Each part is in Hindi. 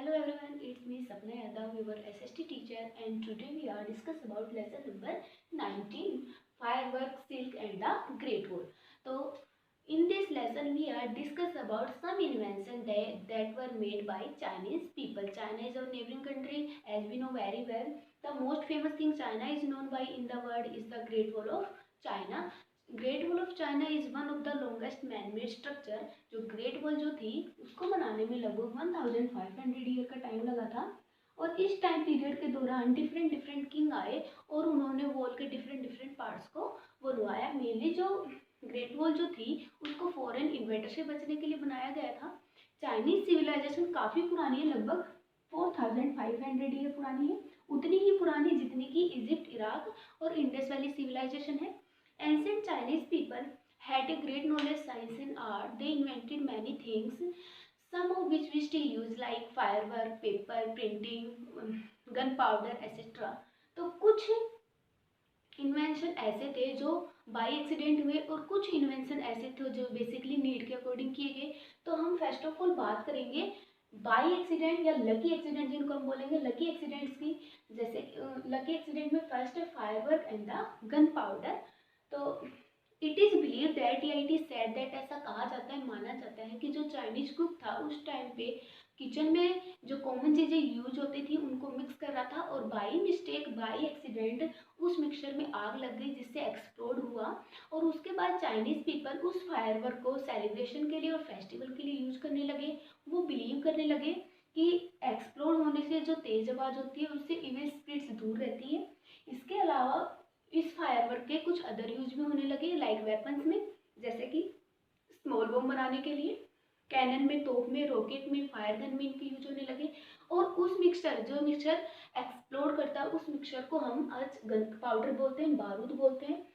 Hello everyone, it's me Sapna Yadav, your SST teacher, and today we are discuss about lesson number 19, firework, silk and the Great Wall. So in this lesson we are discuss about some inventions that were made by Chinese people. China is our neighboring country, as we know very well. The most famous thing China is known by in the world is the Great Wall of China. Great wall of China is one of the longest manmade structure. जो ग्रेट वॉल जो थी उसको बनाने में लगभग 1500 ईयर का टाइम लगा था। और इस टाइम पीरियड के दौरान डिफरेंट किंग आए और उन्होंने वॉल के डिफरेंट पार्ट्स को बनवाया। मेनली जो ग्रेट वॉल जो थी उसको फॉरेन इन्वेटर से बचने के लिए बनाया गया था। चाइनीज सिविलाइजेशन काफ़ी पुरानी है, लगभग 4500 ईयर पुरानी है, उतनी ही पुरानी जितनी कि इजिप्ट, इराक और इंडस वैली सिविलाइजेशन है। Ancient Chinese people had a great knowledge, science and art. They invented many things, some of which we still use, like firework, paper, printing, gunpowder, etc. तो कुछ इन्वेंशन ऐसे थे जो बाई एक्सीडेंट हुए और कुछ इन्वेंशन ऐसे थे जो बेसिकली नीड के अकॉर्डिंग किए गए। तो हम फर्स्ट ऑफ ऑल बात करेंगे बाई एक्सीडेंट या लकी एक्सीडेंट, जिनको हम बोलेंगे लकी एक्सीडेंट्स की। जैसे लकी एक्सीडेंट में फर्स्ट है firework and the gun powder. तो इट इज़ बिलीव दैट या इट इज़ सेड दैट, ऐसा कहा जाता है, माना जाता है कि जो चाइनीज कुक था उस टाइम पे किचन में जो कॉमन चीज़ें यूज होती थी उनको मिक्स कर रहा था और बाई मिस्टेक, बाई एक्सीडेंट उस मिक्सचर में आग लग गई जिससे एक्सप्लोड हुआ। और उसके बाद चाइनीज़ पीपल उस फायरवर्क को सेलिब्रेशन के लिए और फेस्टिवल के लिए यूज करने लगे। वो बिलीव करने लगे कि एक्सप्लोड होने से जो तेज आवाज़ होती है उससे इविल स्पिरिट्स दूर रहती है। इसके अलावा इस फायरवर्क के कुछ अदर यूज भी होने लगे, लाइक वेपन्स में, जैसे कि स्मॉल बॉम्ब बनाने के लिए, कैनन में, तोप में, रॉकेट में, फायर गन में इनके यूज होने लगे। और उस मिक्सचर जो मिक्सचर एक्सप्लोड करता है उस मिक्सचर को हम आज गन पाउडर बोलते हैं, बारूद बोलते हैं।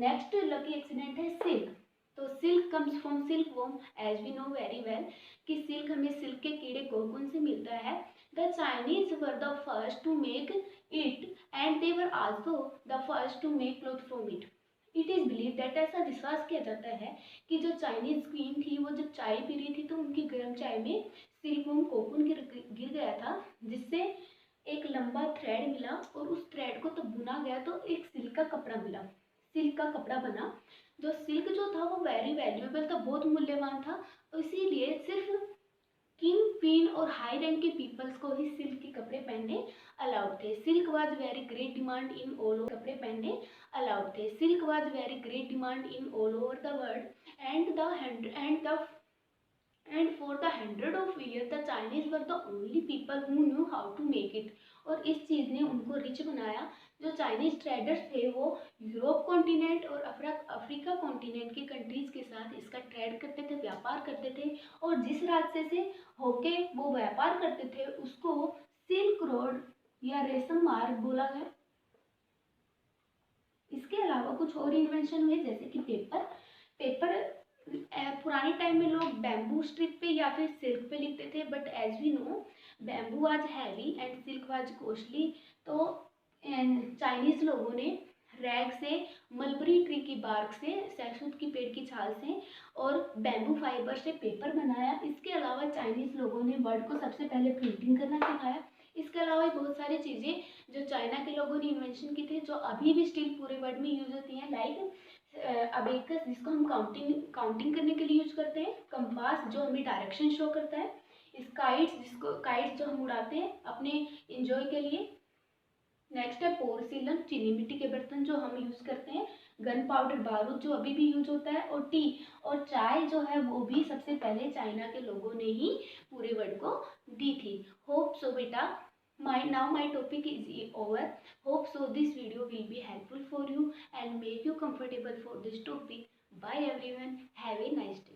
नेक्स्ट लकी एक्सीडेंट है सिल्क। तो silk comes from silk worm, as we know very well कि सिल्क हमें सिल्क के कीड़े कोकून से मिलता है। The Chinese were the first to make it and they were also the first to make cloth from it. It is believed that, ऐसा विश्वास किया जाता है कि जो चाइनीज क्वीन थी वो जब चाय पी रही थी तो उनकी गर्म चाय में सिल्कवॉर्म कोकून गिर गया था, जिससे एक लंबा थ्रेड मिला और उस थ्रेड को तब बुना गया तो एक सिल्क का कपड़ा मिला, सिल्क का कपड़ा बना। जो सिल्क जो था वो वेरी वैल्यूएबल था, बहुत मूल्यवान था, इसीलिए सिर्फ किंग, क्वीन और हाई रैंक के पीपल्स को ही सिल्क के कपड़े पहनने अलाउड थे। Silk was very great demand in all over, कपड़े पहनने अलाउड थे। Silk was very great demand in all over the world and for the hundred of years the Chinese were the only people who knew how to make it. और इस चीज़ ने उनको रिच बनाया। जो चाइनीज ट्रेडर्स थे वो यूरोप कॉन्टिनेंट और अफ्रीका कॉन्टिनेंट के कंट्रीज के साथ इसका ट्रेड करते थे, व्यापार करते थे। और जिस रास्ते से होके वो व्यापार करते थे उसको सिल्क रोड या रेशम मार्ग बोला गया। इसके अलावा कुछ और इन्वेंशन हुए, जैसे कि पेपर पुराने टाइम में लोग बैम्बू स्ट्रिप पे या फिर सिल्क पे लिखते थे, but as we know bamboo was heavy and silk was costly. तो चाइनीज लोगों ने रैग से, मलबरी ट्री की बार्क से, सहतूत की पेड़ की छाल से और बैम्बू फाइबर से पेपर बनाया। इसके अलावा चाइनीज लोगों ने वर्ड को सबसे पहले प्रिंटिंग करना सिखाया। इसके अलावा बहुत सारी चीज़ें जो चाइना के लोगों ने इन्वेंशन की थी जो अभी भी स्टिल पूरे वर्ल्ड में यूज होती हैं, लाइक अबेकस जिसको हम काउंटिंग करने के लिए यूज करते हैं, कंपास जो हमें डायरेक्शन शो करता है, काइट्स जो हम उड़ाते हैं अपने इंजॉय के लिए। नेक्स्ट है पोरसिलन, चीनी मिट्टी के बर्तन जो हम यूज करते हैं, गन पाउडर, बारूद जो अभी भी यूज होता है, और टी और चाय जो है वो भी सबसे पहले चाइना के लोगों ने ही पूरे वर्ल्ड को दी थी। होप सो बेटा, now my topic is over. Hope so this video will be helpful for you and make you comfortable for this topic. Bye everyone, have a nice day.